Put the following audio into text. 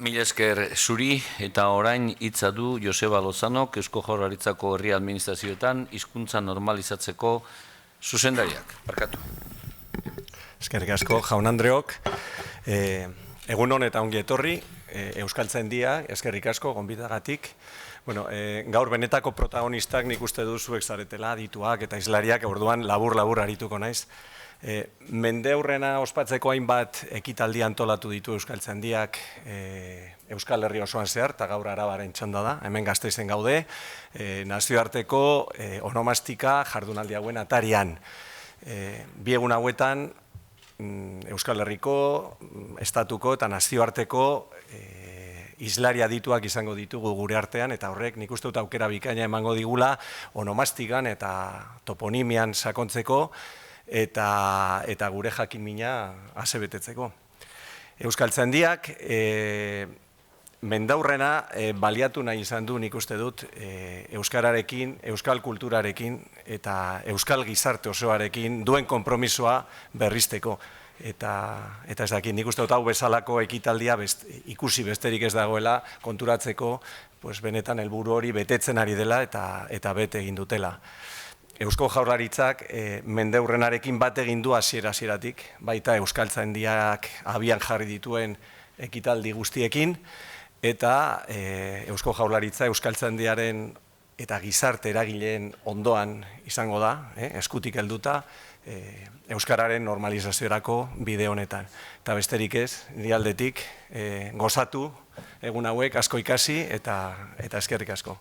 Mila esker zuri eta orain hitza du Joseba Lozanok, Eusko Jaurlaritzako herri administrazioetan hizkuntza normalizatzeko zuzendariak. Barkatu. Eskerrik asko, jaun Andreok. Egun hon eta ongi etorri, Euskaltzaindia, eskerrik asko, gonbidagatik. Gaur benetako protagonistak nik uste du zuek zaretela, adituak eta hizlariak, orduan labur-labur arituko naiz. Mendeurrena ospatzeko hainbat ekitaldi antolatu ditu Euskaltzaindiak Euskal Herri osoan zehar, eta gaur Arabaren txanda da, hemen Gasteizen gaude, nazioarteko onomastika jardunaldi hauen atarian. Bi egun hauetan Euskal Herriko, estatuko eta nazioarteko hizlari adituak izango ditugu gure artean, eta horrek nik uste dut aukera bikaina emango digula onomastikan eta toponimian sakontzeko, eta gure jakin-mina asebetetzeko. Euskaltzaindiak mendaurrena baliatu nahi izan du nik uste dut euskararekin, euskal kulturarekin eta euskal gizarte osoarekin duen konpromisoa berrizteko. Eta ez dakit, nik uste dut hau bezalako ekitaldia ikusi besterik ez dagoela konturatzeko benetan helburu hori betetzen ari dela eta bete egin dutela. Eusko Jaurlaritzak mendeurrenarekin bat egin du hasiera-hasieratik, baita Euskaltzaindiak abian jarri dituen ekitaldi guztiekin, eta Eusko Jaurlaritza Euskaltzaindiaren eta gizarte eragileen ondoan izango da, eskutik helduta, euskararen normalizaziorako bide honetan. Eta besterik ez, nire aldetik, gozatu egun hauek asko ikasi eta eskerrik asko.